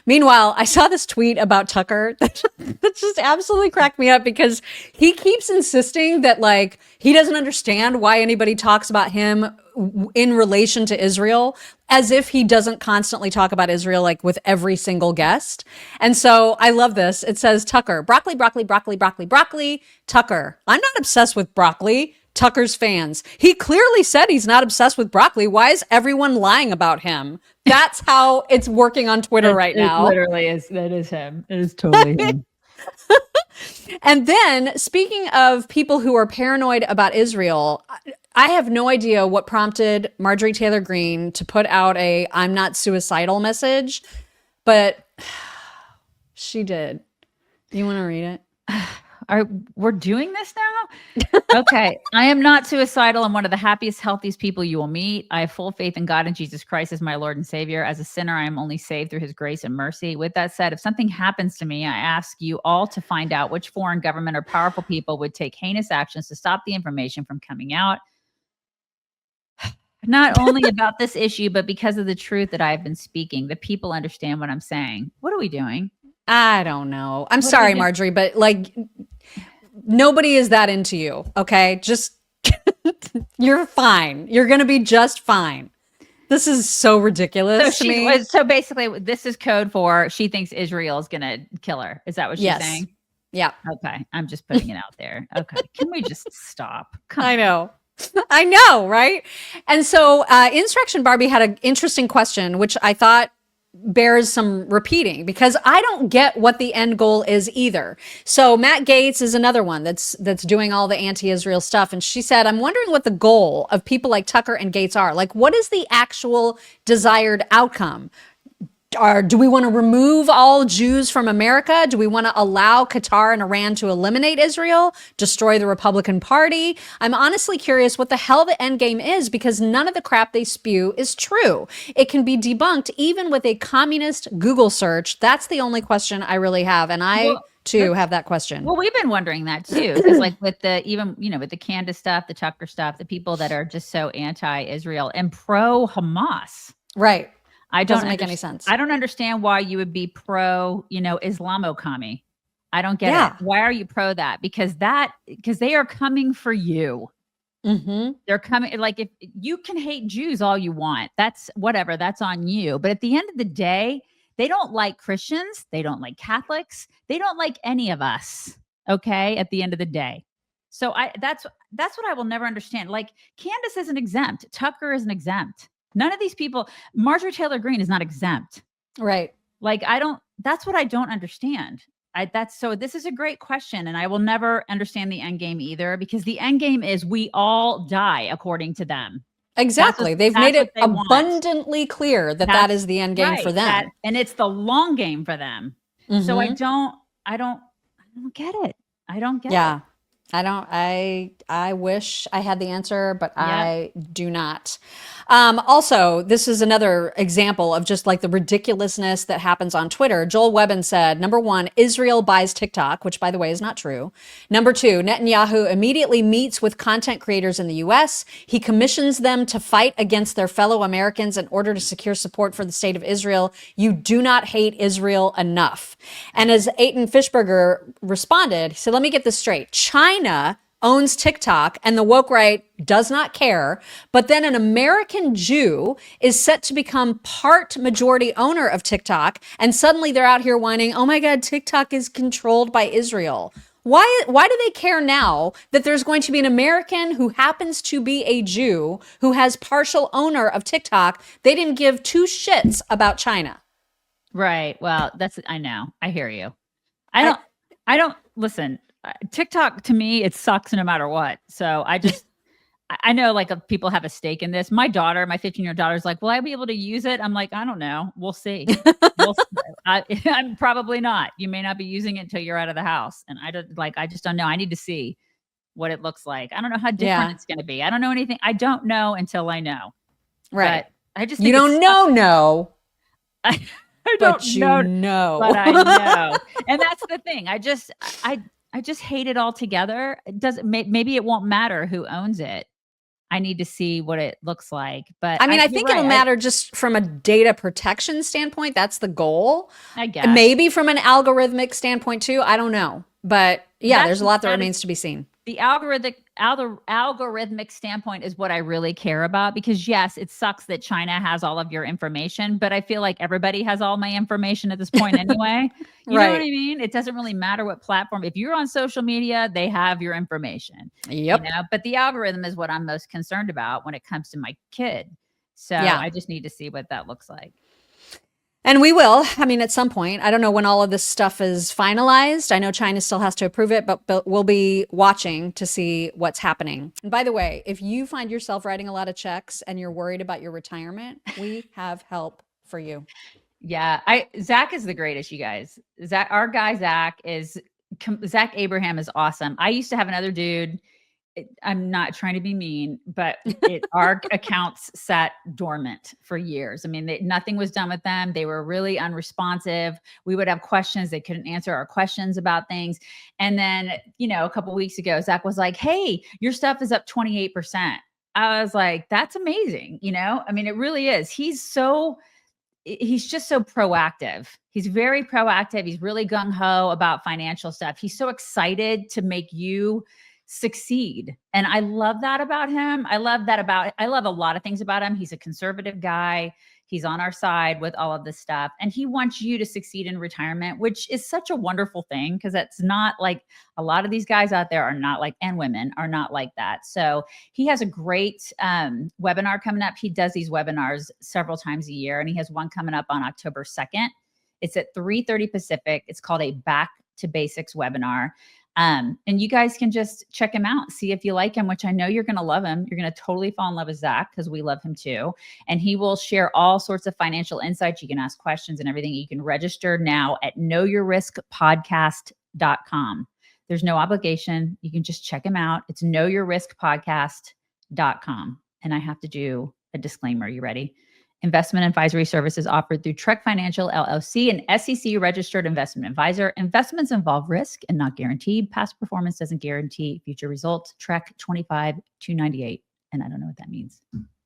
Meanwhile, I saw this tweet about Tucker that just absolutely cracked me up because he keeps insisting that like he doesn't understand why anybody talks about him in relation to Israel, as if he doesn't constantly talk about Israel like with every single guest. And so I love this. It says Tucker, broccoli, broccoli, broccoli, broccoli, broccoli, Tucker. I'm not obsessed with broccoli. Tucker's fans. He clearly said he's not obsessed with broccoli. Why is everyone lying about him? That's how it's working on Twitter right now. It literally is. That is him. It is totally him. And then, speaking of people who are paranoid about Israel, I have no idea what prompted Marjorie Taylor Greene to put out a "I'm not suicidal" message, but she did. You want to read it? We're doing this now? Okay. I am not suicidal. I'm one of the happiest, healthiest people you will meet. I have full faith in God and Jesus Christ as my Lord and Savior. As a sinner, I am only saved through his grace and mercy. With that said, if something happens to me, I ask you all to find out which foreign government or powerful people would take heinous actions to stop the information from coming out. Not only about this issue, but because of the truth that I have been speaking. The people understand what I'm saying. What are we doing? I don't know. I'm sorry, Marjorie, but like nobody is that into you. Okay. Just you're fine. You're going to be just fine. This is so ridiculous to me. So basically this is code for she thinks Israel is going to kill her. Is that what she's saying? Yeah. Okay. I'm just putting it out there. Okay. Can we just stop? I know. I know, right? And so Insurrection Barbie had an interesting question, which I thought bears some repeating because I don't get what the end goal is either. So Matt Gaetz is another one that's doing all the anti-Israel stuff. And she said, I'm wondering what the goal of people like Tucker and Gaetz are. Like, what is the actual desired outcome? Do we want to remove all Jews from America? Do we want to allow Qatar and Iran to eliminate Israel, destroy the Republican Party? I'm honestly curious what the hell the end game is because none of the crap they spew is true. It can be debunked even with a communist Google search. That's the only question I really have. And I too have that question. Well, we've been wondering that too. Because like with the, even, with the Candace stuff, the Tucker stuff, the people that are just so anti-Israel and pro-Hamas. Right. Doesn't make any sense. I don't understand why you would be pro, Islamo-commie. I don't get it. Why are you pro that? Because they are coming for you. Mm-hmm. They're coming. Like, if you can hate Jews all you want, that's whatever. That's on you. But at the end of the day, they don't like Christians. They don't like Catholics. They don't like any of us. Okay. At the end of the day. So that's what I will never understand. Like, Candace isn't exempt. Tucker isn't exempt. None of these people, Marjorie Taylor Greene is not exempt. Right. Like, that's what I don't understand. So this is a great question. And I will never understand the end game either, because the end game is we all die according to them. Exactly. They've made it abundantly clear that is the end game for them. And it's the long game for them. Mm-hmm. So I don't get it. I don't get it. I wish I had the answer, but I do not. Also, this is another example of just like the ridiculousness that happens on Twitter. Joel Webbin said, number one, Israel buys TikTok, which by the way is not true. Number two, Netanyahu immediately meets with content creators in the US. He commissions them to fight against their fellow Americans in order to secure support for the state of Israel. You do not hate Israel enough. And as Aiton Fishberger responded, he said, let me get this straight. China owns TikTok and the woke right does not care, but then an American Jew is set to become part majority owner of TikTok, and suddenly they're out here whining, oh my God, TikTok is controlled by Israel. Why do they care now that there's going to be an American who happens to be a Jew who has partial owner of TikTok? They didn't give two shits about China. Right. Well, I know. I hear you. I don't listen. TikTok, to me, it sucks no matter what. So I know like people have a stake in this. My 15-year-old daughter is like, will I be able to use it? I'm like, I don't know. We'll see. I'm probably not. You may not be using it until you're out of the house. And I just don't know. I need to see what it looks like. I don't know how different it's going to be. I don't know anything. I don't know until I know. Right. But I just think you don't know. I don't know, but I know. And that's the thing. I just hate it altogether. Maybe it won't matter who owns it. I need to see what it looks like. But I mean, I you're think it'll right. matter just from a data protection standpoint. That's the goal. I guess Maybe from an algorithmic standpoint too. I don't know. But yeah, there's a lot that that is remains to be seen. the algorithmic standpoint is what I really care about, because yes, it sucks that China has all of your information, but I feel like everybody has all my information at this point anyway. You know what I Right. mean? It doesn't really matter what platform. If you're on social media, they have your information. Yep. But the algorithm is what I'm most concerned about when it comes to my kid. So Yeah. I just need to see what that looks like. And we will. I mean, at some point. I don't know when all of this stuff is finalized. I know China still has to approve it, but we'll be watching to see what's happening. And by the way, if you find yourself writing a lot of checks and you're worried about your retirement, we have help for you. Yeah, Zach is the greatest, you guys. Our guy Zach Abraham is awesome. I used to have another dude. I'm not trying to be mean, but our accounts sat dormant for years. I mean, nothing was done with them. They were really unresponsive. We would have questions. They couldn't answer our questions about things. And then, a couple of weeks ago, Zach was like, "Hey, your stuff is up 28%." I was like, "That's amazing." I mean, it really is. He's just so proactive. He's very proactive. He's really gung ho about financial stuff. He's so excited to make you succeed. And I love that about him. I love a lot of things about him. He's a conservative guy. He's on our side with all of this stuff. And he wants you to succeed in retirement, which is such a wonderful thing, because that's not like a lot of these guys out there are not like, and women are not like that. So he has a great webinar coming up. He does these webinars several times a year, and he has one coming up on October 2nd. It's at 3:30 Pacific. It's called a Back to Basics webinar. And you guys can just check him out, see if you like him, which I know you're going to love him. You're going to totally fall in love with Zach, because we love him too. And he will share all sorts of financial insights. You can ask questions and everything. You can register now at knowyourriskpodcast.com. There's no obligation. You can just check him out. It's knowyourriskpodcast.com. And I have to do a disclaimer. You ready? Investment advisory services offered through Trek Financial LLC, an SEC registered investment advisor. Investments involve risk and not guaranteed. Past performance doesn't guarantee future results. Trek 25298. And I don't know what that means.